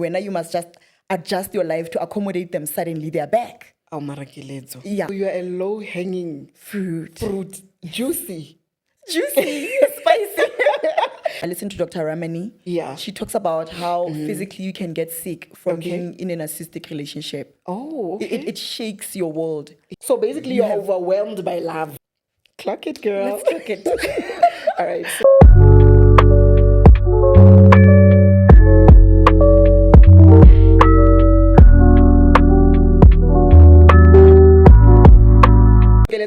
when you must just adjust your life to accommodate them. Suddenly they're back. Oh, marakilezo. Yeah. So you are a low-hanging Fruit. Juicy. Juicy, spicy. I listened to Dr. Ramani. Yeah. She talks about how physically you can get sick from being in a narcissistic relationship. Oh, okay. It shakes your world. So basically you're overwhelmed by love. Clock it, girl. Let's clock it. All right.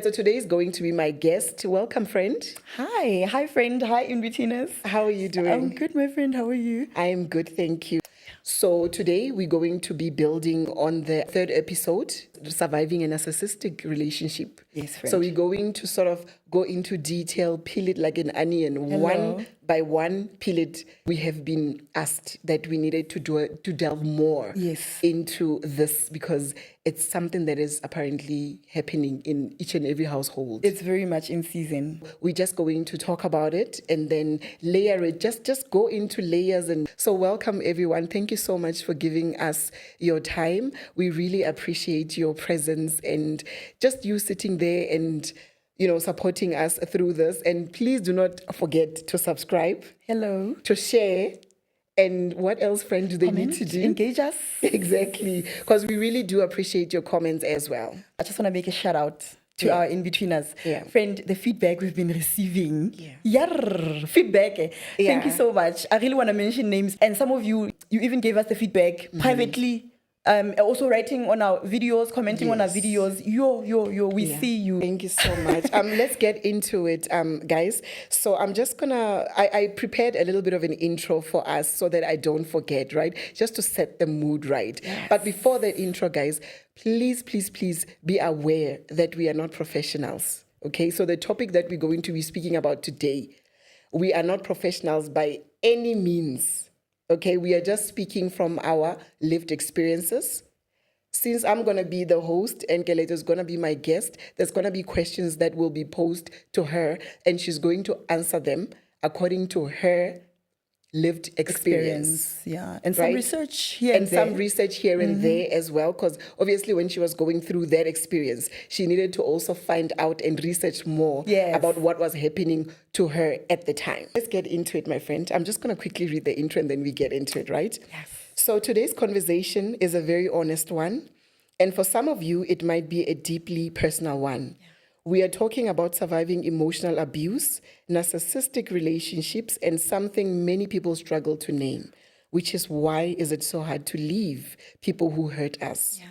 So today is going to be my guest. Welcome, friend. Hi, friend. Hi, in-betweeners. How are you doing? I'm good, my friend. How are you? I am good, thank you. So today we're going to be building on the third episode, surviving a narcissistic relationship. Yes, friend. So we're going to sort of go into detail, peel it like an onion, one by one, peel it. We have been asked that we needed to delve more into this because it's something that is apparently happening in each and every household. It's very much in season. We're just going to talk about it and then layer it, just go into layers. And so welcome everyone. Thank you so much for giving us your time. We really appreciate your presence and just you sitting there and supporting us through this. And please do not forget to subscribe. Hello. To share. And what else, friend, do they need to do? Engage us. Exactly. Because we really do appreciate your comments as well. I just want to make a shout out to our in-betweeners. Yeah. Friend, the feedback we've been receiving. Feedback. Thank you so much. I really want to mention names. And some of you even gave us the feedback privately. Also writing on our videos, commenting on our videos. We see you. Thank you so much. Let's get into it, guys. So I'm just I prepared a little bit of an intro for us so that I don't forget, right? Just to set the mood right. Yes. But before that intro, guys, please be aware that we are not professionals, okay? So the topic that we're going to be speaking about today, we are not professionals by any means. Okay, we are just speaking from our lived experiences. Since I'm going to be the host and Keleto is going to be my guest, there's going to be questions that will be posed to her and she's going to answer them according to her lived experience. Yeah, and some research here and some research here and there as well, because obviously when she was going through that experience, she needed to also find out and research more about what was happening to her at the time. Let's get into it, my friend. I'm just going to quickly read the intro and then we get into it, right? Yes. So today's conversation is a very honest one, and for some of you, it might be a deeply personal one. Yeah. We are talking about surviving emotional abuse, narcissistic relationships, and something many people struggle to name, which is why is it so hard to leave people who hurt us? Yeah.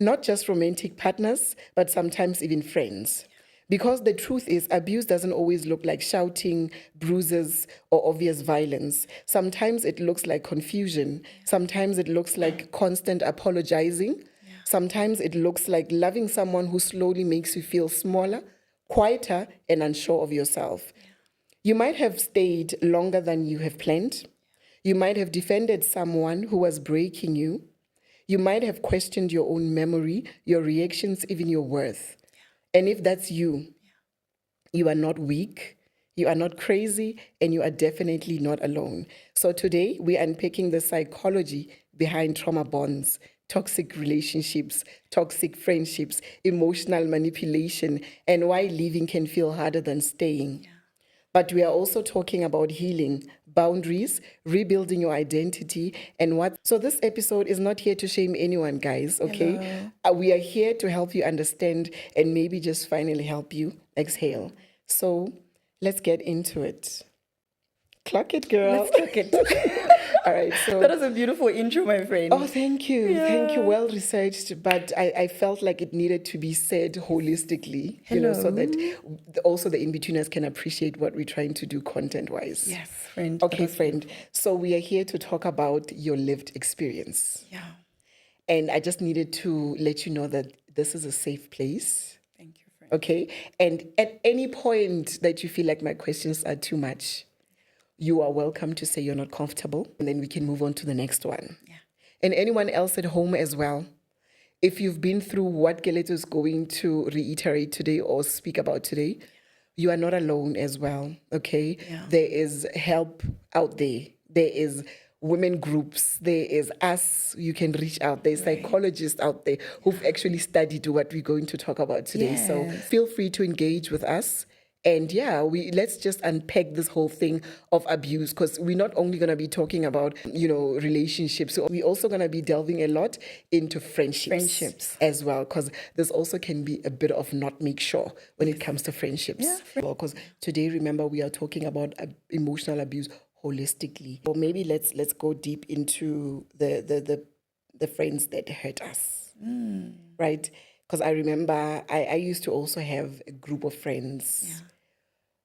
Not just romantic partners, but sometimes even friends. Yeah. Because the truth is, abuse doesn't always look like shouting, bruises, or obvious violence. Sometimes it looks like confusion. Yeah. Sometimes it looks like constant apologizing. Sometimes it looks like loving someone who slowly makes you feel smaller, quieter, and unsure of yourself. Yeah. You might have stayed longer than you have planned. You might have defended someone who was breaking you. You might have questioned your own memory, your reactions, even your worth. Yeah. And if that's you, you are not weak, you are not crazy, and you are definitely not alone. So today, we're unpacking the psychology behind trauma bonds, toxic relationships, toxic friendships, emotional manipulation, and why leaving can feel harder than staying. Yeah. But we are also talking about healing, boundaries, rebuilding your identity, and what. So this episode is not here to shame anyone, guys, okay? We are here to help you understand and maybe just finally help you exhale. So let's get into it. Clock it, girl. Let's clock it. All right. So that was a beautiful intro, my friend. Oh, thank you. Yeah. Thank you. Well researched, but I felt like it needed to be said holistically, so that also the in-betweeners can appreciate what we're trying to do content-wise. Yes, friend. Okay, friend. So we are here to talk about your lived experience. Yeah. And I just needed to let you know that this is a safe place. Thank you, friend. Okay. And at any point that you feel like my questions are too much, you are welcome to say you're not comfortable, and then we can move on to the next one. Yeah. And anyone else at home as well, if you've been through what Keleto is going to reiterate today or speak about today, you are not alone as well, okay? Yeah. There is help out there. There is women groups. There is us. You can reach out. There's psychologists out there who've actually studied what we're going to talk about today. So Yes. feel free to engage with us. And yeah, let's just unpack this whole thing of abuse, because we're not only going to be talking about, relationships. So we're also going to be delving a lot into friendships as well, because this also can be a bit of not make sure when it comes to friendships. Yeah. Because today, remember, we are talking about emotional abuse holistically. Or maybe let's go deep into the friends that hurt us, right? Because I remember I used to also have a group of friends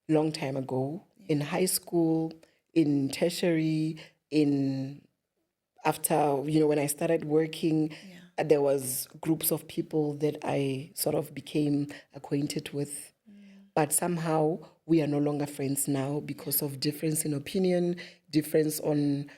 long time ago, in high school, in tertiary, after, when I started working, there was groups of people that I sort of became acquainted with. But somehow we are no longer friends now because of difference in opinion, difference on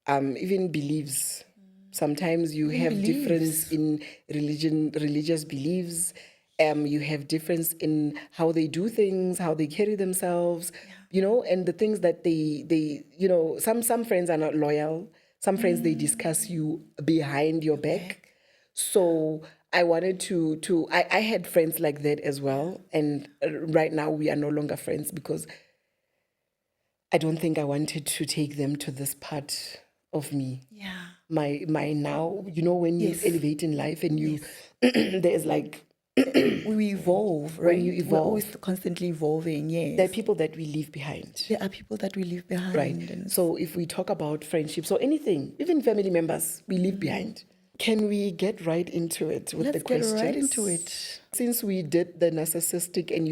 even beliefs. Sometimes you have difference in religious beliefs. You have difference in how they do things, how they carry themselves, and the things that they some friends are not loyal. Some friends, they discuss you behind your back. So I wanted I had friends like that as well. And right now we are no longer friends because I don't think I wanted to take them to this part of me. Yeah. My now, when you elevate in life and you, there's like, we evolve, right? When you We're always evolve. constantly evolving, yes. There are people that we leave behind. There are people that we leave behind. Right. And So if we talk about friendships or anything, even family members, we leave behind. Can we get right into it with the questions? Let's get right into it. Since we did the narcissistic and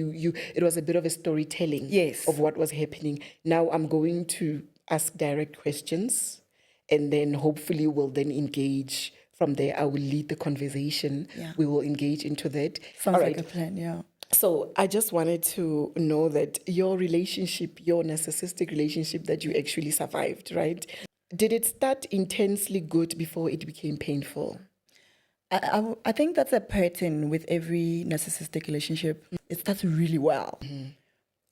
it was a bit of a storytelling of what was happening. Now I'm going to ask direct questions, and then hopefully we'll then engage from there. I will lead the conversation. Yeah. We will engage into that. Sounds like a plan, yeah. So I just wanted to know that your narcissistic relationship that you actually survived, right? Did it start intensely good before it became painful? I think that's a pattern with every narcissistic relationship. It starts really well.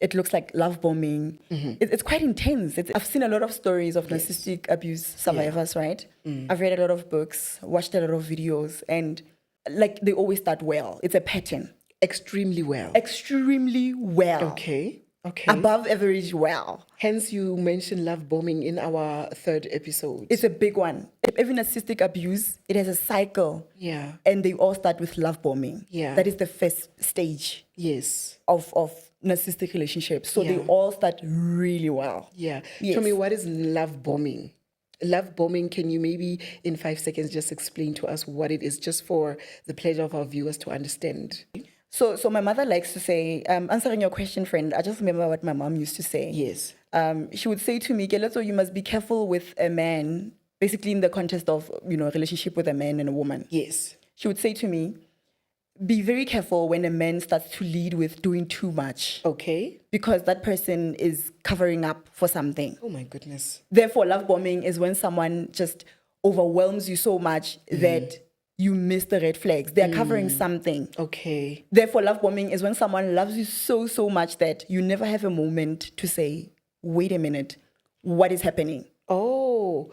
It looks like love bombing. It's quite intense. I've seen a lot of stories of narcissistic abuse survivors, right? I've read a lot of books, watched a lot of videos, and like they always start well. It's a pattern. Extremely well. Extremely well. Okay. Above average well. Hence, you mentioned love bombing in our third episode. It's a big one. Every narcissistic abuse, it has a cycle. Yeah. And they all start with love bombing. Yeah. That is the first stage. Yes. Of narcissistic relationships. So they all start really well. Yeah. Yes. Tell me, what is love bombing? Love bombing, can you maybe in 5 seconds just explain to us what it is, just for the pleasure of our viewers to understand? So my mother likes to say, answering your question, friend, I just remember what my mom used to say. Yes. She would say to me, Keleto, you must be careful with a man, basically in the context of, relationship with a man and a woman. Yes. She would say to me, be very careful when a man starts to lead with doing too much. Okay. Because that person is covering up for something. Oh my goodness. Therefore, love bombing is when someone just overwhelms you so much that you miss the red flags. They're covering something. Okay. Therefore, love bombing is when someone loves you so much that you never have a moment to say, wait a minute, what is happening? Oh.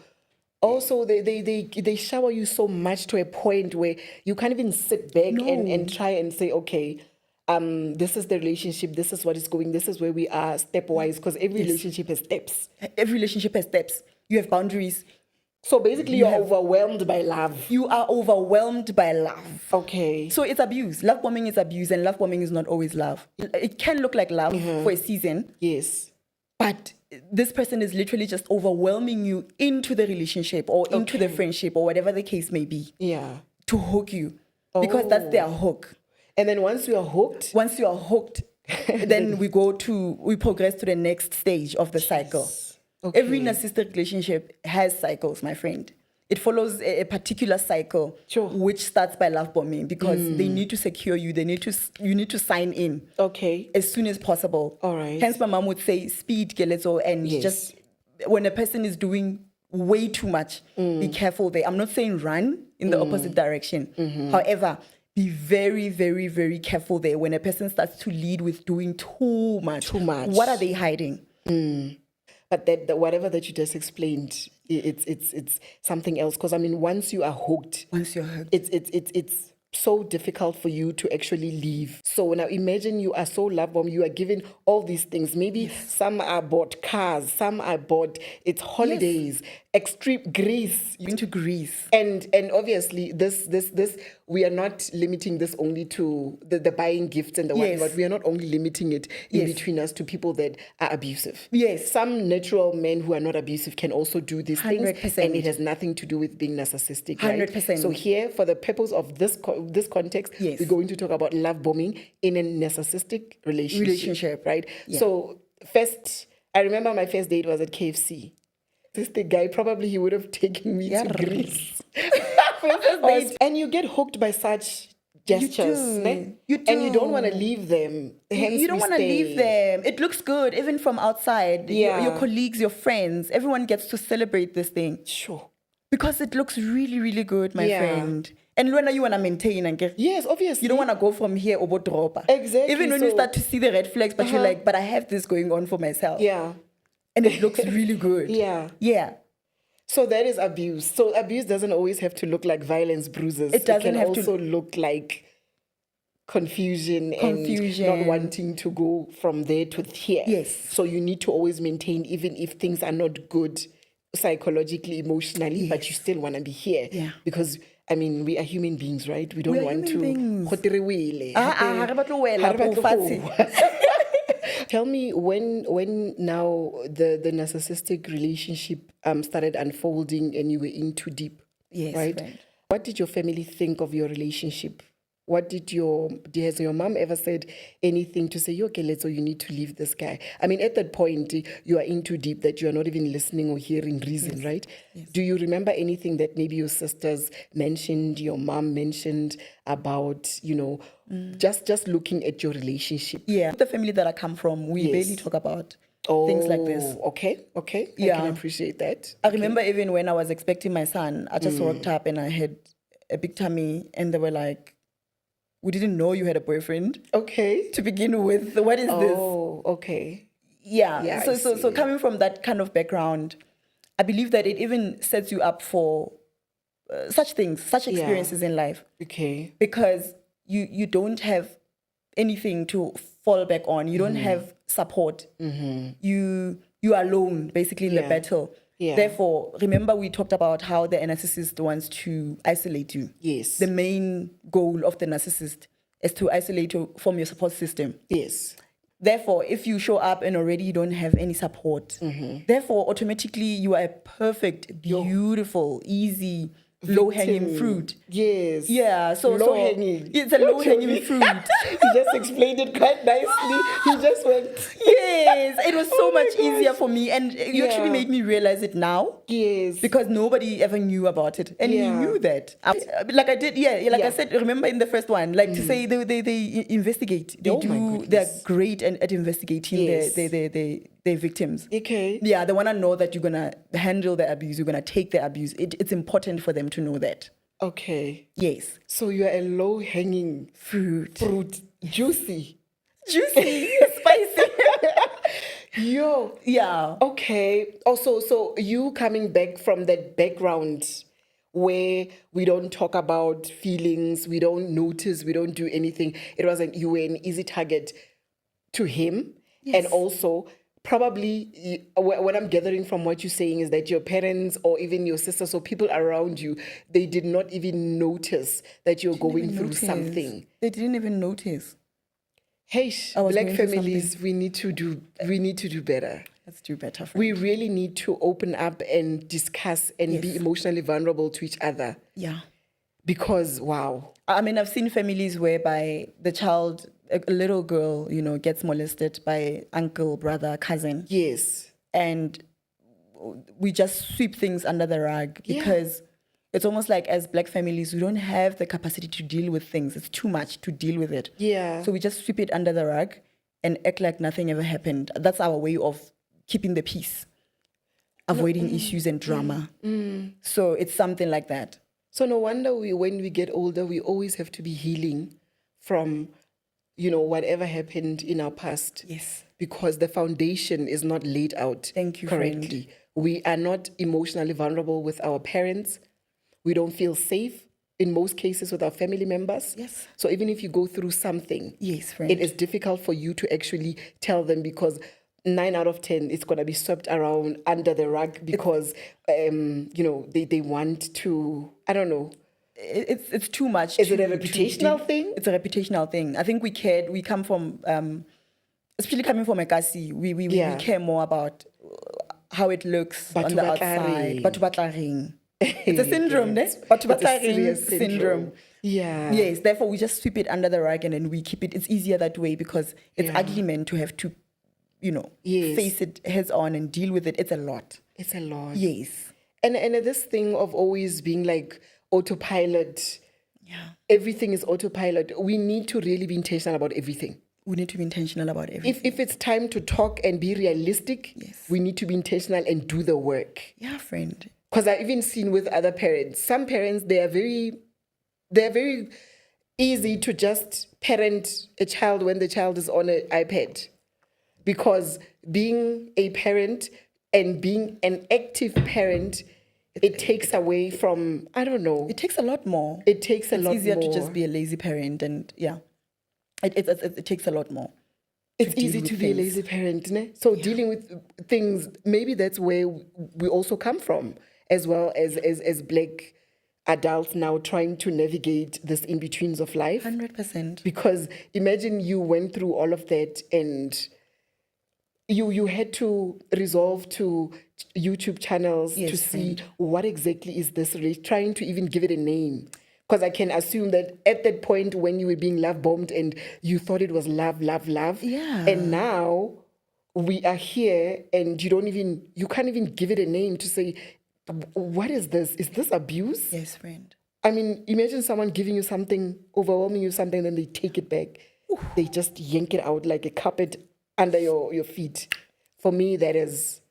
Also, they shower you so much to a point where you can't even sit back and try and say, okay, this is the relationship, this is what is going, this is where we are stepwise, because every relationship has steps. Every relationship has steps. You have boundaries. So basically, you're overwhelmed by love. You are overwhelmed by love. Okay. So it's abuse. Love bombing is abuse, and love bombing is not always love. It can look like love for a season. Yes. But this person is literally just overwhelming you into the relationship or into the friendship or whatever the case may be. Yeah. To hook you. Because that's their hook. And then once you are hooked, then we progress to the next stage of the cycle. Okay. Every narcissistic relationship has cycles, my friend. It follows a particular cycle, which starts by love bombing, because they need to secure you. You need to sign in, as soon as possible. All right. Hence, my mom would say, "Speed, Keleto," and just when a person is doing way too much, be careful there. I'm not saying run in the opposite direction. However, be very, very, very careful there when a person starts to lead with doing too much. Too much. What are they hiding? But that whatever that you just explained, it's something else. Because I mean, once you are hooked, Once you're hooked. it's so difficult for you to actually leave. So now imagine you are so love bomb, you are given all these things. Maybe some are bought cars, some are bought it's holidays, extreme Greece. You've been to Greece. And obviously this we are not limiting this only to the buying gifts and the Yes. whatnot. We are not only limiting it in Yes. between us to people that are abusive. Yes. Some natural men who are not abusive can also do these things, 100%. and it has nothing to do with being narcissistic. Right? 100%. So here, for the purpose of this context, Yes. we're going to talk about love bombing in a narcissistic relationship. Right? Yeah. So first, I remember my first date was at KFC. This the guy, probably he would have taken me to Greece. And you get hooked by such gestures. Ne? You do. And you don't want to leave them. Hence You don't we want to stay. leave them. It looks good, even from outside. Yeah. Your colleagues, your friends, everyone gets to celebrate this thing. Sure. Because it looks really, really good, my Yeah. friend. And when you want to maintain and get. Yes, obviously. You don't want to go from here over drop. Exactly, Even when you so- start to see the red flags, but you're like, but I have this going on for myself. Yeah. And it looks really good. Yeah. Yeah. So that is abuse. So abuse doesn't always have to look like violence, bruises. It doesn't can have to- also look like confusion and Confusion. not wanting to go from there to here. Yes. So you need to always maintain, even if things are not good psychologically, emotionally, but you still want to be here. Yeah. Because I mean, we are human beings, right? We don't We are want human to. beings. Ha re batla ho wela Ha re batla po ho- fatshe. Tell me when now the narcissistic relationship started unfolding and you were in too deep. Yes, right? friend. What did your family think of your relationship? What has your mom ever said anything to say, okay, let's, so you need to leave this guy? I mean, at that point, you are in too deep that you are not even listening or hearing reason, right? Yes. Do you remember anything that maybe your sisters mentioned, your mom mentioned about, just looking at your relationship? Yeah. The family that I come from, we barely talk about things like this. Okay. I can appreciate that. I remember even when I was expecting my son, I just woke up and I had a big tummy and they were like, we didn't know you had a boyfriend. Okay. To begin with, what is this? Oh, okay. Yeah. So coming from that kind of background, I believe that it even sets you up for such things, such experiences in life. Okay. Because you don't have anything to fall back on. You don't have support. You are alone, basically, in the battle. Yeah. Therefore, remember we talked about how the narcissist wants to isolate you. Yes. The main goal of the narcissist is to isolate you from your support system. Yes. Therefore, if you show up and already you don't have any support, therefore, automatically you are a perfect, beautiful, easy, low-hanging fruit. Yes. Yeah. So low-hanging. It's a low-hanging fruit. You just explained it quite nicely. You just went. Yes. It was so much easier for me, and you actually made me realize it now. Yes. Because nobody ever knew about it, and he knew that. Like I did. Yeah. Like I said. Remember in the first one, like to say they investigate. They do. They're great at investigating their victims. Okay. Yeah, they want to know that you're going to handle the abuse, you're going to take the abuse. It's important for them to know that. Okay. Yes. So you're a low-hanging fruit. Juicy. Spicy. Yo. Yeah. Okay. Also, so you coming back from that background where we don't talk about feelings, we don't notice, we don't do anything. It wasn't you were an easy target to him. Yes. And also, probably what I'm gathering from what you're saying is that your parents or even your sisters or people around you, they did not even notice that you're going through something. They didn't even notice. Hey, Black families, we need to do better. Let's do better. We really need to open up and discuss and be emotionally vulnerable to each other. Yeah. Because, wow. I mean, I've seen families whereby the child, a little girl, gets molested by uncle, brother, cousin. Yes. And we just sweep things under the rug because it's almost like as Black families, we don't have the capacity to deal with things. It's too much to deal with it. Yeah. So we just sweep it under the rug and act like nothing ever happened. That's our way of keeping the peace, avoiding issues and drama. So it's something like that. So no wonder when we get older, we always have to be healing from whatever happened in our past. Yes. Because the foundation is not laid out Thank you, correctly. We are not emotionally vulnerable with our parents. We don't feel safe in most cases with our family members. Yes. So even if you go through something, Yes, friend. it is difficult for you to actually tell them, because 9 out of 10 it's going to be swept around under the rug because they want to, I don't know. It's too much. Is it a reputational thing? It's a reputational thing. I think we come from especially coming from Ekasi, we care more about how it looks on the outside. Batho ba tla reng. It's a syndrome, Yes. Batho ba It's a tla reng serious syndrome. Yeah. Yes, therefore we just sweep it under the rug and then we keep it. It's easier that way because it's ugly men to have to, Yes. face it heads on and deal with it. It's a lot. It's a lot. Yes. And this thing of always being like autopilot. Yeah. Everything is autopilot. We need to really be intentional about everything. We need to be intentional about everything. If it's time to talk and be realistic, Yes. we need to be intentional and do the work. Yeah, friend. Because I've even seen with other parents, some parents, they're very easy to just parent a child when the child is on an iPad. Because being a parent and being an active parent, it takes away from, I don't know. It takes a lot more. It takes a lot more. It's easier to just be a lazy parent and it takes a lot more. It's easy to be a lazy parent, ne? So dealing with things, maybe that's where we also come from, as well as Black adults now trying to navigate this in-betweens of life. 100%. Because imagine you went through all of that and you had to resolve to YouTube channels to see what exactly is this, trying to even give it a name. Because I can assume that at that point when you were being love-bombed and you thought it was love, Yeah. and now we are here and you can't even give it a name to say, what is this? Is this abuse? Yes, friend. I mean, imagine someone giving you something, overwhelming you something, then they take it back. They just yank it out like a carpet under your feet. For me, that is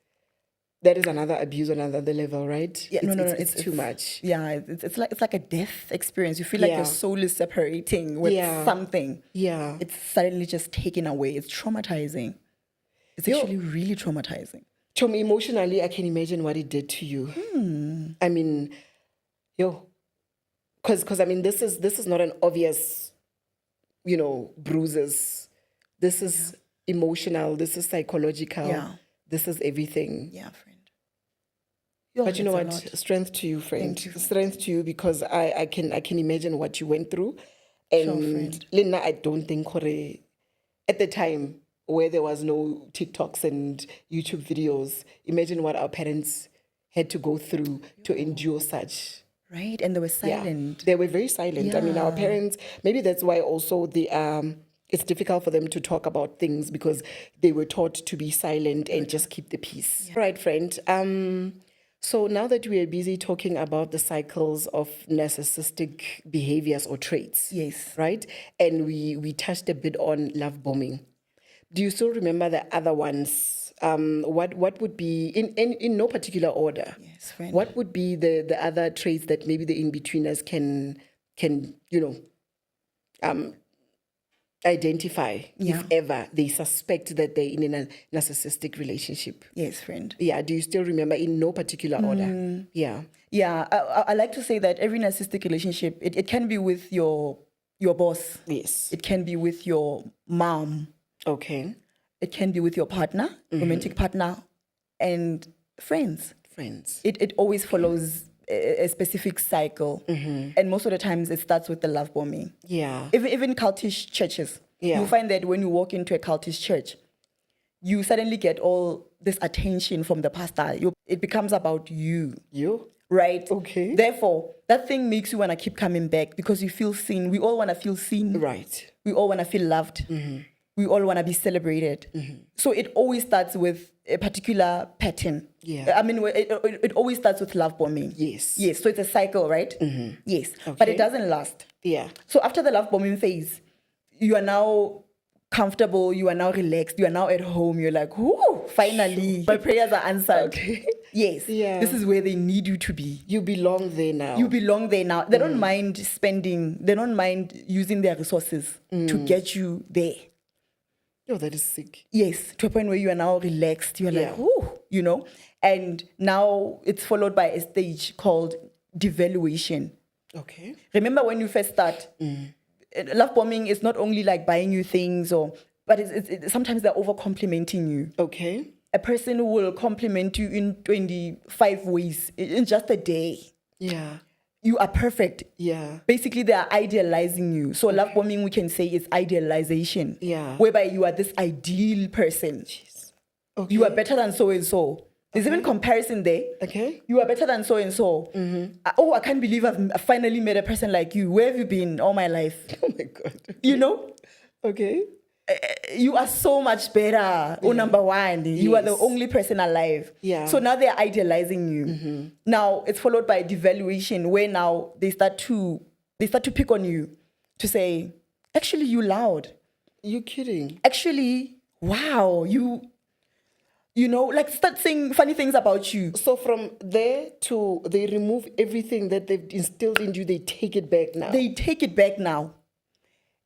another abuse on another level, right? Yeah, it's too much. Yeah, it's like a death experience. You feel like your soul is separating with something. Yeah. It's suddenly just taken away. It's traumatizing. It's actually really traumatizing. Chom, emotionally, I can imagine what it did to you. I mean, because I mean, this is not an obvious, bruises. This is emotional. This is psychological. Yeah. This is everything. Yeah, friend. But you know what? Strength to you, friend. Thank you. Strength to you, because I can imagine what you went through. And Lena, I don't think at the time where there was no TikToks and YouTube videos, imagine what our parents had to go through to endure such. Right? And they were silent. Yeah, they were very silent. I mean, our parents, maybe that's why also it's difficult for them to talk about things, because they were taught to be silent and just keep the peace. Yeah. All right, friend. So now that we are busy talking about the cycles of narcissistic behaviors or traits. Yes. Right? And we touched a bit on love bombing. Do you still remember the other ones? What would be, in no particular order? Yes, friend. What would be the other traits that maybe the in-betweeners can identify if ever they suspect that they're in a narcissistic relationship? Yes, friend. Yeah. Do you still remember, in no particular order? Yeah. Yeah. I like to say that every narcissistic relationship, it can be with your boss. Yes. It can be with your mom. Okay. It can be with your partner, romantic partner, and friends. It always follows a specific cycle. And most of the times it starts with the love bombing. Yeah. Even cultish churches. Yeah. You find that when you walk into a cultish church, you suddenly get all this attention from the pastor. It becomes about you. You? Right? Okay. Therefore, that thing makes you want to keep coming back because you feel seen. We all want to feel seen. Right. We all want to feel loved. We all want to be celebrated. So it always starts with a particular pattern. Yeah. I mean, it always starts with love bombing. Yes. Yes. So it's a cycle, right? Yes. Okay. But it doesn't last. Yeah. So after the love bombing phase, you are now comfortable. You are now relaxed. You are now at home. You're like, whoo, finally, my prayers are answered. Okay. Yes. Yeah. This is where they need you to be. You belong there now. You belong there now. They don't mind spending, they don't mind using their resources to get you there. Oh, that is sick. Yes, to a point where you are now relaxed. You're like, ooh, you know. And now it's followed by a stage called devaluation. Okay. Remember when you first start, love bombing is not only like buying you things, but it's sometimes they're over complimenting you. Okay. A person who will compliment you in 25 ways in just a day. Yeah. You are perfect. Yeah. Basically, they are idealizing you. So love bombing, we can say, is idealization. Yeah. Whereby you are this ideal person. Jeez. Okay. You are better than so and so. There's even comparison there. Okay. You are better than so and so. I can't believe I've finally met a person like you. Where have you been all my life? Oh my God. You know? Okay. You are so much better. Oh, number one. You are the only person alive. Yeah. So now they're idealizing you. Now it's followed by devaluation, where now they start to pick on you to say, actually, you loud. You kidding? Actually, wow, you know, like start saying funny things about you. So from there to they remove everything that they've instilled in you, they take it back now. They take it back now.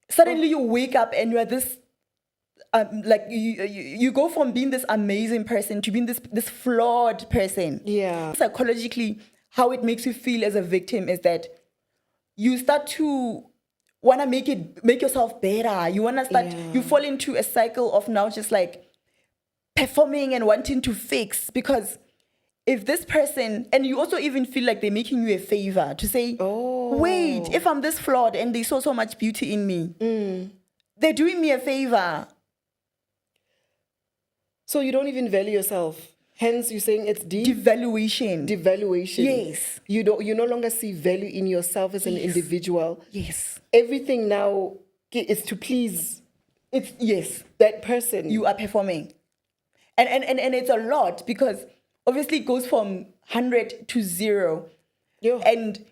Suddenly you wake up and you are this, like you go from being this amazing person to being this flawed person. Yeah. Psychologically, how it makes you feel as a victim is that you start to want to make yourself better. You want to start, you fall into a cycle of now just like performing and wanting to fix, because if this person, and you also even feel like they're making you a favor to say, wait, if I'm this flawed and they saw so much beauty in me, they're doing me a favor. So you don't even value yourself. Hence, you're saying it's Devaluation. devaluation. Yes. You no longer see value in yourself as an individual. Yes. Everything now is to please Yes. that person. You are performing. And it's a lot, because obviously it goes from 100 to 0. Yeah. And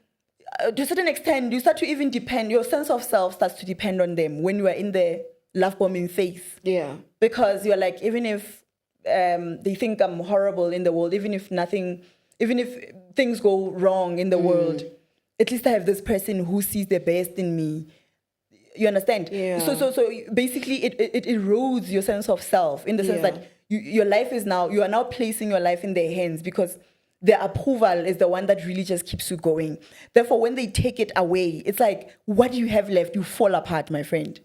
to a certain extent, you start to even depend, your sense of self starts to depend on them when you are in the love bombing phase. Yeah. Because you're like, even if they think I'm horrible in the world, even if things go wrong in the world, at least I have this person who sees the best in me. You understand? Yeah. So basically it erodes your sense of self, in the sense that your life is now, you are now placing your life in their hands, because their approval is the one that really just keeps you going. Therefore, when they take it away, it's like, what do you have left? You fall apart, my friend.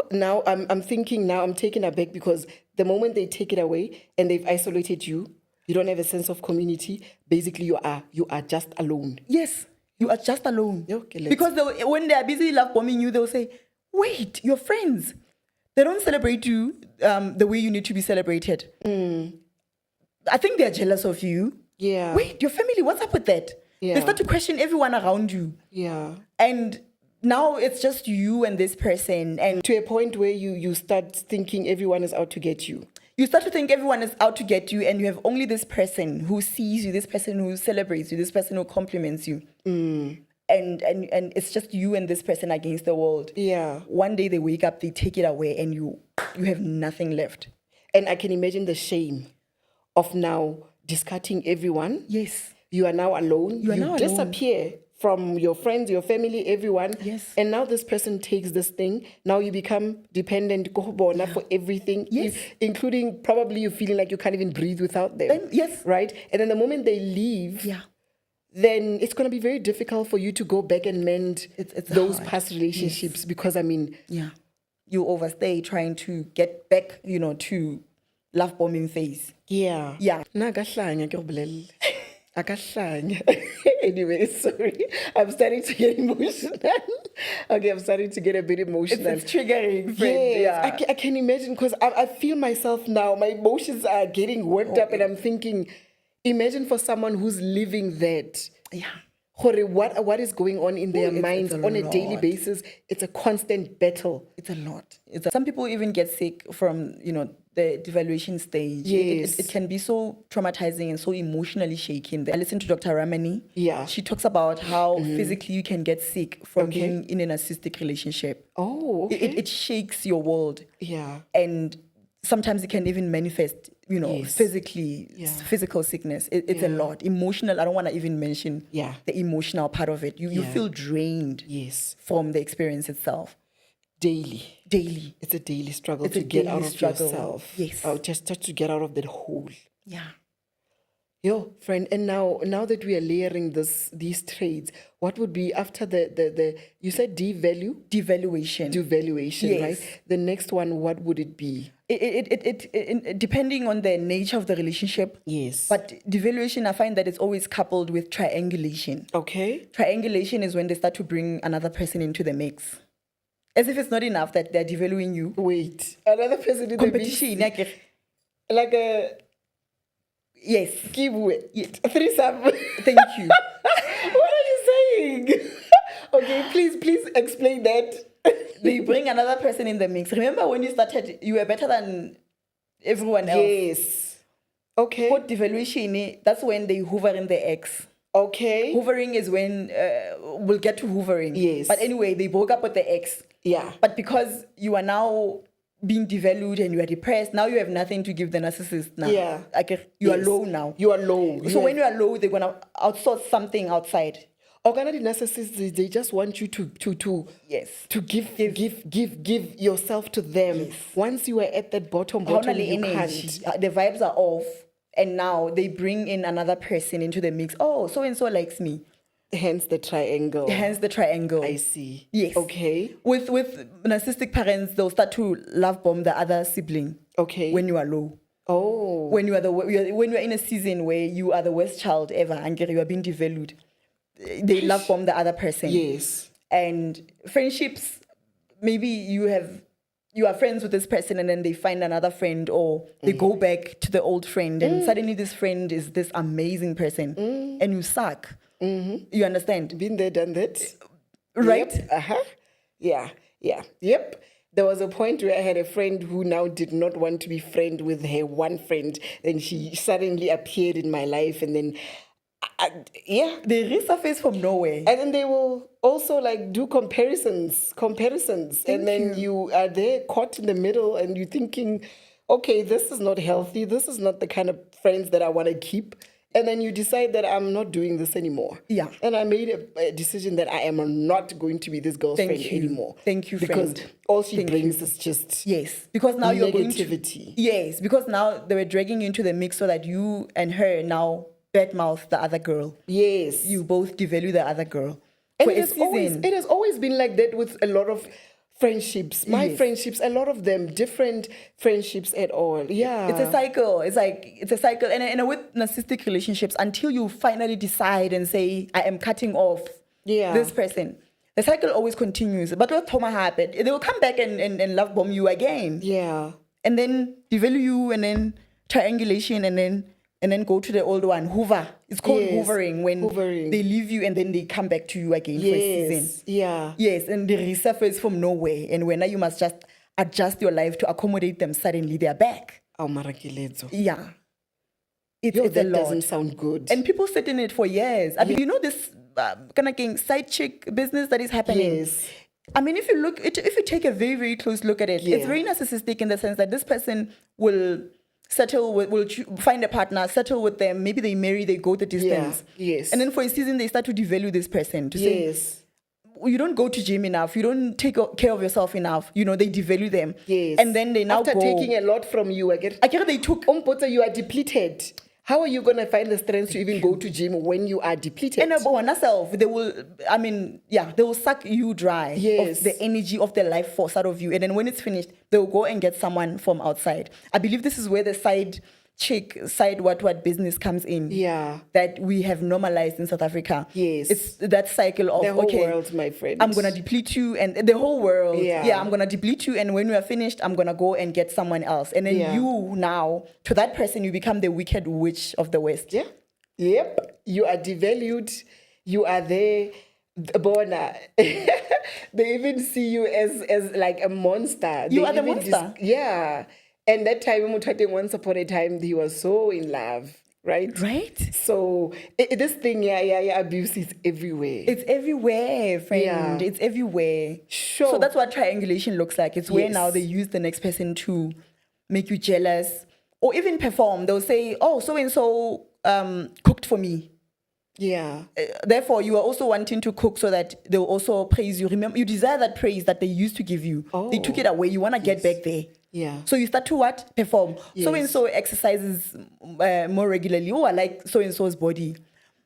Now I'm thinking, now I'm taken aback, because the moment they take it away and they've isolated you, you don't have a sense of community. Basically, you are just alone. Yes, you are just alone. Okay, because when they are busy love bombing you, they'll say, wait, your friends, they don't celebrate you the way you need to be celebrated. I think they're jealous of you. Yeah. Wait, your family, what's up with that? Yeah. They start to question everyone around you. Yeah. And now it's just you and this person. And to a point where you start thinking everyone is out to get you. You start to think everyone is out to get you, and you have only this person who sees you, this person who celebrates you, this person who compliments you. And it's just you and this person against the world. Yeah. One day they wake up, they take it away, and you have nothing left. And I can imagine the shame of now discarding everyone. Yes. You are now alone. You are now disappear from your friends, your family, everyone. Yes. And now this person takes this thing. Now you become dependent for everything. Yes. Including probably you feeling like you can't even breathe without them. Yes. Right? And then the moment they leave, then it's going to be very difficult for you to go back and mend those hard past relationships. Because, I mean... Yeah. You overstay trying to get back, to love bombing phase. Yeah. Yeah. Anyway, sorry. I'm starting to get emotional. Okay, I'm starting to get a bit emotional. It's triggering, friend. Yes, yeah. I can imagine, because I feel myself now. My emotions are getting worked up, and I'm thinking, imagine for someone who's living that. Yeah. What is going on in their minds on a daily basis? It's a constant battle. It's a lot. Some people even get sick from, the devaluation stage. Yes. It can be so traumatizing and so emotionally shaking. I listened to Dr. Ramani. Yeah. She talks about how physically you can get sick from being in a narcissistic relationship. Oh, okay. It shakes your world. Yeah. And sometimes it can even manifest, Yes. physically, physical sickness. It's a lot. Emotional, I don't want to even mention the emotional part of it. You feel drained from the experience itself. Daily. It's a daily struggle to get out of yourself. Yes. Just to get out of that hole. Yeah. Yo, friend, and now that we are layering these trades, what would be after the you said devaluation, yes. Right? The next one, what would it be? It depending on the nature of the relationship. Yes. But devaluation, I find that it's always coupled with triangulation. Okay. Triangulation is when they start to bring another person into the mix. As if it's not enough that they're devaluing you. Wait, another person in competition, the mix? Like a... Yes. Giveaway. Yes. Threesome. Thank you. What are you saying? Okay, please explain that. They bring another person in the mix. Remember when you started, you were better than everyone else. Yes. Okay. What devaluation, that's when they hover in the X. Okay. Hoovering is when we'll get to hoovering. Yes. But anyway, they broke up with the X. Yeah. But because you are now being devalued and you are depressed, now you have nothing to give the narcissist now. Yeah. Like you are low now. You are low. So when you are low, they're going to outsource something outside. Organic narcissists, they just want you to give yourself to them. Yes. Once you are at that bottom, you can't. The vibes are off, and now they bring in another person into the mix. Oh, so and so likes me. Hence the triangle. I see. Yes. Okay. With narcissistic parents, they'll start to love bomb the other sibling. Okay. When you are low. Oh. When you are in a season where you are the worst child ever and you are being devalued, they love bomb the other person. Yes. And friendships, maybe you are friends with this person and then they find another friend, or they go back to the old friend and suddenly this friend is this amazing person and you suck. Mm-hmm. You understand? Been there, done that. Right? Yep. Uh-huh. Yeah. Yep. There was a point where I had a friend who now did not want to be friend with her one friend. Then she suddenly appeared in my life, and then they resurface from nowhere. And then they will also like do comparisons. And then you are there caught in the middle and you're thinking, okay, this is not healthy. This is not the kind of friends that I want to keep. And then you decide that I'm not doing this anymore. Yeah. And I made a decision that I am not going to be this girl's friend anymore. Thank you, friend. Because all she brings is just because now you're negativity. Because now they were dragging you into the mix so that you and her now badmouth the other girl. Yes. You both devalue the other girl. And it has always been like that with a lot of friendships. My friendships, a lot of them, different friendships at all. Yeah. It's a cycle. It's a cycle. And with narcissistic relationships, until you finally decide and say, I am cutting off this person, the cycle always continues. But what Toma happened, they will come back and love bomb you again. Yeah. And then devalue you, and then triangulation, and then go to the old one, hoover. It's called hoovering, when they leave you and then they come back to you again for a season. Yeah. Yes, and they resurface from nowhere. And when you must just adjust your life to accommodate them, suddenly they're back. Oh, Marakilezo. Yeah. It's a lot. That doesn't sound good. And people sit in it for years. I mean, you know this kind of side chick business that is happening? Yes. I mean, if you take a very, very close look at it, it's very narcissistic in the sense that this person will find a partner, settle with them, maybe they marry, they go the distance. Yeah. Yes. And then for a season, they start to devalue this person, to say, you don't go to gym enough, you don't take care of yourself enough, they devalue them. Yes. And then they now After taking a lot from you, I get they took... you are depleted. How are you going to find the strength to even go to gym when you are depleted? And about yourself, they will suck you dry of the energy of the life force out of you. And then when it's finished, they'll go and get someone from outside. I believe this is where the side what business comes in. Yeah. That we have normalized in South Africa. Yes. It's that cycle of, the whole world, my friend. I'm going to deplete you, and the whole world. Yeah, I'm going to deplete you, and when we are finished, I'm going to go and get someone else. And then you now, to that person, you become the wicked witch of the West. Yeah. Yep. You are devalued. You are there. Bona. They even see you as like a monster. You are the monster. Yeah. And that time, once upon a time, he was so in love, right? Right. So this thing, abuse is everywhere. It's everywhere, friend. Yeah. It's everywhere. Sure. So that's what triangulation looks like. It's where now they use the next person to make you jealous, or even perform. They'll say, oh, so-and-so cooked for me. Yeah. Therefore, you are also wanting to cook so that they'll also praise you. Remember, you desire that praise that they used to give you. They took it away. You want to get back there. Yeah. So you start to what? Perform. Yes. So-and-so exercises more regularly. Oh, I like so-and-so's body.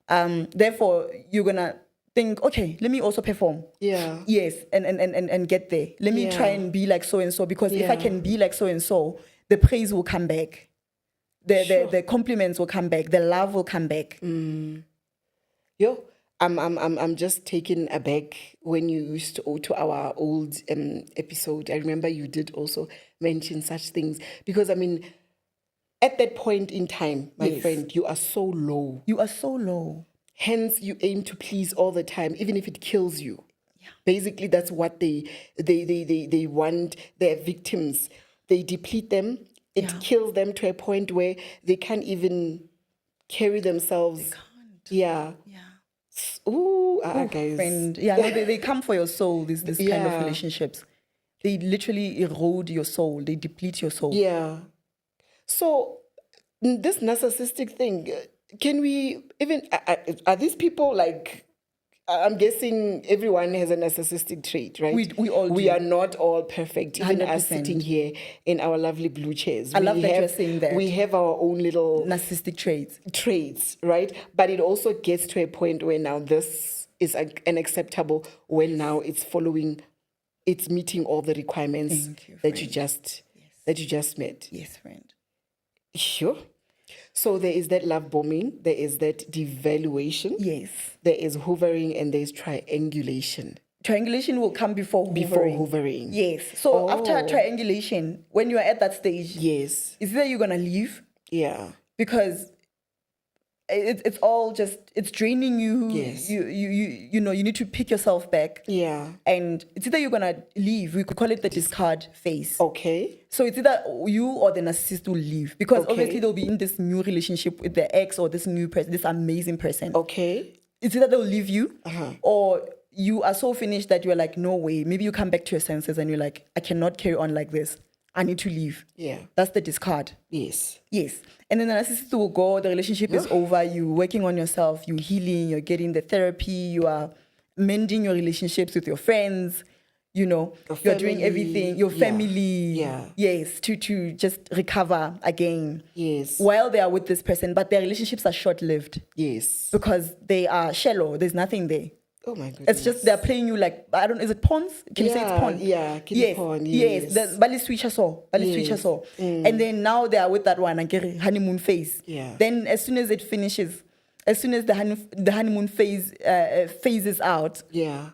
Therefore, you're going to think, okay, let me also perform. Yeah. Yes, and get there. Let me try and be like so-and-so, because if I can be like so-and-so, the praise will come back. The compliments will come back. The love will come back. Yo, I'm just taken aback when you used to our old episode. I remember you did also mention such things, because I mean, at that point in time, my friend, you are so low. You are so low. Hence, you aim to please all the time, even if it kills you. Yeah. Basically, that's what they want their victims. They deplete them. It kills them to a point where they can't even carry themselves. They can't. Yeah. Ooh, guys. Friend. Yeah, no, they come for your soul, this kind of relationships. They literally erode your soul. They deplete your soul. Yeah. So, this narcissistic thing, can we even, are these people like, I'm guessing everyone has a narcissistic trait, right? We all do. We are not all perfect. Even 100%. us sitting here in our lovely blue chairs. I love that you're saying that. We have our own little narcissistic traits, right? But it also gets to a point where now this is unacceptable, when now it's meeting all the requirements that you just met. Yes, friend. Sure. So there is that love bombing, there is that devaluation. Yes. There is hoovering, and there's triangulation. Triangulation will come before hoovering. Yes. So after triangulation, when you are at that stage, yes, is either you're gonna leave. Yeah. Because it's all just, it's draining you. Yes. You know, you need to pick yourself back. Yeah. And it's either you're gonna leave. We could call it the discard phase. Okay. So it's either you or the narcissist will leave, because obviously they'll be in this new relationship with their ex or this new person, this amazing person. Okay. It's either they'll leave you or you are so finished that you're like, no way. Maybe you come back to your senses and you're like, I cannot carry on like this. I need to leave. Yeah. That's the discard. Yes. Yes. And then the narcissist will go, the relationship is over, you're working on yourself, you're healing, you're getting the therapy, you are mending your relationships with your friends, you know, you're doing everything, your family. Yeah. Yes, to just recover again. Yes. While they are with this person, but their relationships are short-lived. Yes. Because they are shallow, there's nothing there. Oh my goodness. It's just they're playing you like, I don't know, is it pawns? Can you say it's pawn? Yeah, yes. Pawn, yes. The Bali switcher saw. And then now they are with that one, and honeymoon phase. Yeah. Then as soon as it finishes, as soon as the honeymoon phase phases out,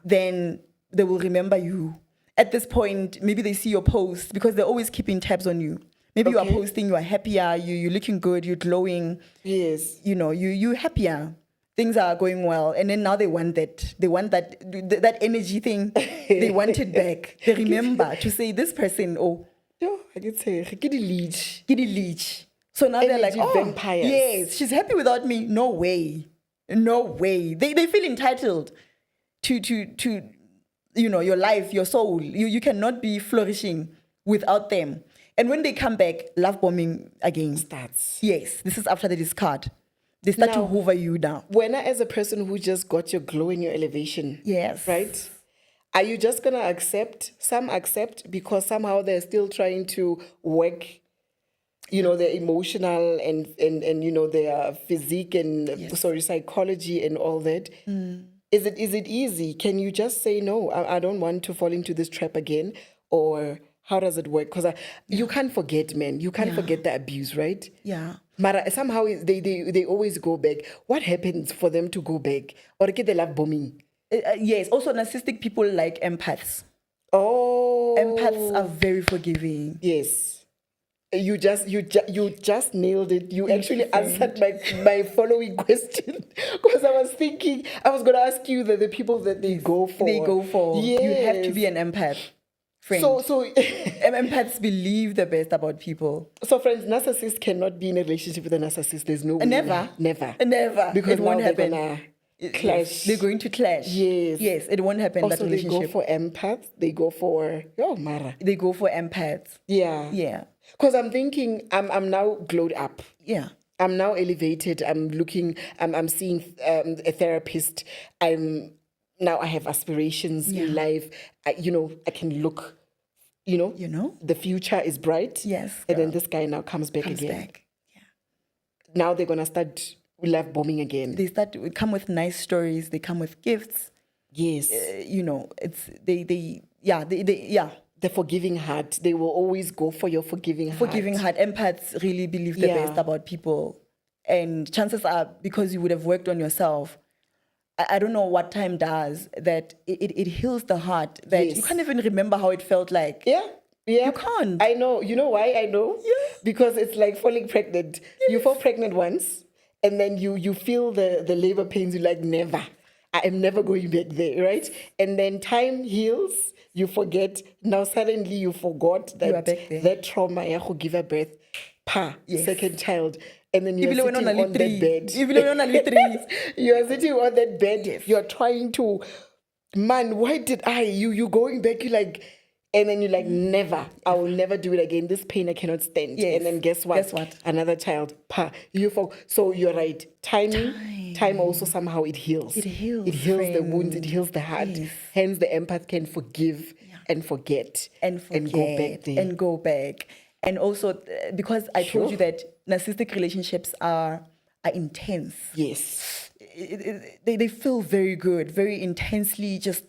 then they will remember you. At this point, maybe they see your post, because they're always keeping tabs on you. Maybe you are posting, you are happier, you're looking good, you're glowing. Yes. You know, you're happier. Things are going well, and then now they want that energy thing. They want it back. They remember to say, this person, I did say giddy leech. So now they're like, vampires. Yes, she's happy without me. No way. They feel entitled to you know, your life, your soul. You cannot be flourishing without them. And when they come back, love bombing again starts. Yes, this is after the discard. They start to hoover you down. When as a person who just got your glow and your elevation, yes, right? Are you just gonna accept? Some accept because somehow they're still trying to work, you know, their emotional and you know, their physique and psychology and all that. Is it easy? Can you just say no? I don't want to fall into this trap again, or how does it work? Because you can't forget, man. You can't forget the abuse, right? Yeah. But somehow they always go back. What happens for them to go back? Or get the love bombing? Yes. Also, narcissistic people like empaths. Oh. Empaths are very forgiving. Yes. You just nailed it. You actually answered my following question, because I was thinking I was going to ask you the people that they go for. Yes. You have to be an empath. Friend. So empaths believe the best about people. So friends, narcissists cannot be in a relationship with a narcissist. There's no way. Never. Because it won't happen. Clash. They're going to clash. Yes, it won't happen. Also, that relationship. they go for empaths. They go for Mara. They go for empaths. Yeah. Yeah. Because I'm thinking I'm now glowed up. Yeah. I'm now elevated. I'm seeing a therapist. Now I have aspirations in life. I can look, the future is bright. Yes, And then girl. this guy now comes back again. Back. Yeah. Now they're going to start love bombing again. They come with nice stories. They come with gifts. Yes. It's The forgiving heart. They will always go for your forgiving heart. Forgiving heart. Empaths really believe the best about people. And chances are, because you would have worked on yourself, I don't know what time does, that it heals the heart, that you can't even remember how it felt like. Yeah. You can't. I know. You know why I know? Yeah. Because it's like falling pregnant. Yes. You fall pregnant once, and then you feel the labor pains. You're like, never. I am never going back there, right? And then time heals. You forget. Now suddenly you forgot that that trauma, you give a birth, second child. And then you're sitting on that bed. You are sitting on that bed. Yes. You're trying to, man, why did you going back? You're like, and then you're like, never. I will never do it again. This pain I cannot stand. Yes. And then guess what? Another child. So you're right. Time also somehow it heals. It heals. It heals the wounds. It heals the heart. Yes. Hence the empath can forgive and forget. And go back there. And go back. And also, because I told you that narcissistic relationships are intense. Yes. They feel very good, very intensely just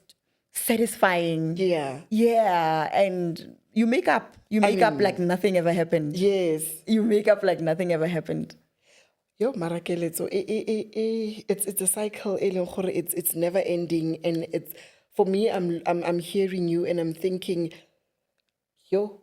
satisfying. Yeah. Yeah. And you make up. You make up like nothing ever happened. Yes. You make up like nothing ever happened. Yo, Marakeletso, it's a cycle. It's never ending, and it's for me. I'm hearing you, and I'm thinking, yo.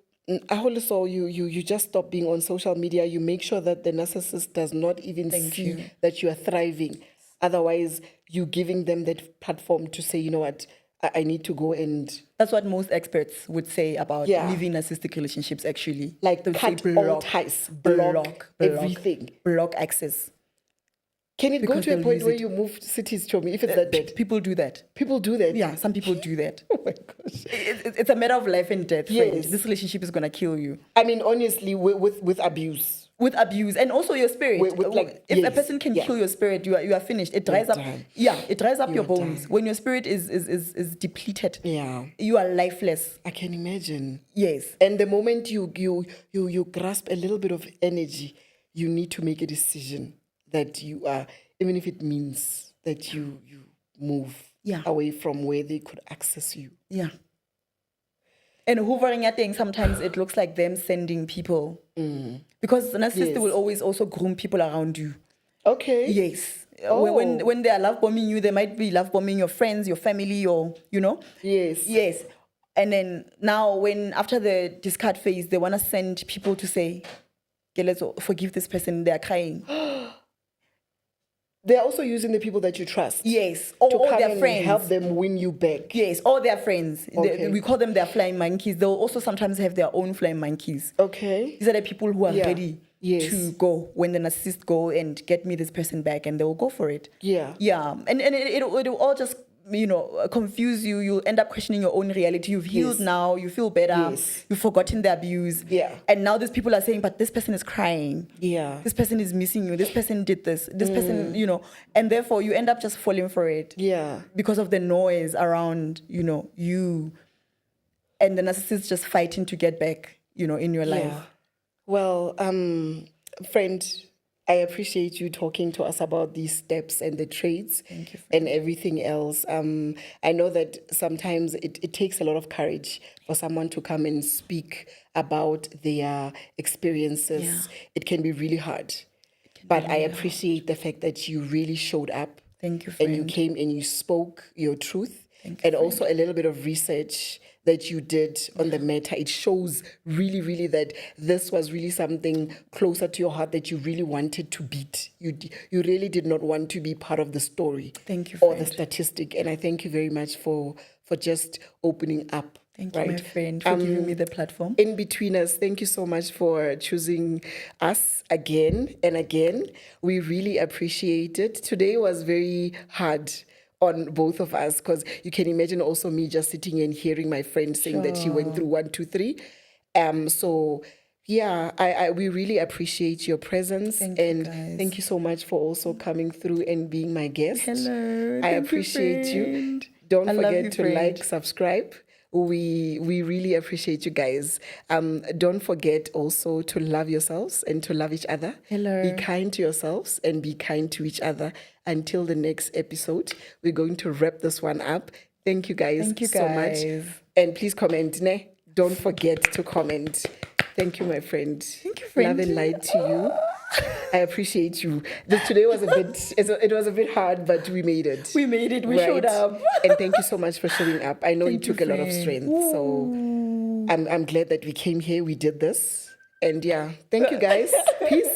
Also, you just stop being on social media. You make sure that the narcissist does not even see that you are thriving. Otherwise, you giving them that platform to say, you know what, I need to go and... That's what most experts would say about living narcissistic relationships, actually. Like, cut all ties, block everything. Block access. Can it go to a point where you move cities, Chomi, if it's that bad? People do that. People do that? Yeah, some people do that. Oh my gosh. It's a matter of life and death. Yes. Friend. This relationship is going to kill you. I mean, honestly, with abuse. With abuse and also your spirit. If a person can kill your spirit, you are finished. It dries up. Yeah, it dries up your bones. When your spirit is depleted, you are lifeless. I can imagine. Yes. And the moment you grasp a little bit of energy, you need to make a decision that you are, even if it means that you move away from where they could access you. Yeah. And hoovering your thing, sometimes it looks like them sending people. Because the narcissist will always also groom people around you. Okay. Yes. Oh. When they are love bombing you, they might be love bombing your friends, your family, or, Yes. Yes. And then now after the discard phase, they want to send people to say, okay, let's forgive this person. They are crying. They're also using the people that you trust. Yes. Or their friends. Help them win you back. Yes. Or their friends. Okay. We call them their flying monkeys. They'll also sometimes have their own flying monkeys. Okay. These are the people who are ready to go when the narcissist go and get me this person back, and they will go for it. Yeah. Yeah. And it'll all just, confuse you. You'll end up questioning your own reality. You've healed now. You feel better. Yes. You've forgotten the abuse. Yeah. And now these people are saying, but this person is crying. Yeah. This person is missing you. This person did this. This person, and therefore you end up just falling for it. Yeah. Because of the noise around, you and the narcissist just fighting to get back, in your life. Well, friend, I appreciate you talking to us about these steps and the traits and everything else. I know that sometimes it takes a lot of courage for someone to come and speak about their experiences. Yeah. It can be really hard. But I appreciate the fact that you really showed up. Thank you, friend. And you came and you spoke your truth. And also a little bit of research that you did on the matter. It shows really, really that this was really something closer to your heart that you really wanted to beat. You really did not want to be part of the story. Thank you, or the statistic. And I thank you very much for just opening up. Thank you, my friend, for giving me the platform. In-Betweeners, thank you so much for choosing us again and again. We really appreciate it. Today was very hard on both of us, because you can imagine also me just sitting and hearing my friend saying that she went through 1, 2, 3. So Yeah, we really appreciate your presence. Thank you, and guys. thank you so much for also coming through and being my guest. Hello. I Thank you, appreciate you. friend. Don't I love forget you, to friend. like, subscribe. We really appreciate you guys. Don't forget also to love yourselves and to love each other. Hello. Be kind to yourselves and be kind to each other. Until the next episode, we're going to wrap this one up. Thank you guys Thank you, so much. guys. And please comment, ne? Don't forget to comment. Thank you, my friend. Thank you, friend. Love and light to you. I appreciate you. Today was it was a bit hard, but we made it. We made it. We showed up. And thank you so much for showing up. I know it Thank you, took a lot of friend. strength. So I'm glad that we came here, we did this. And yeah, thank you guys. Peace.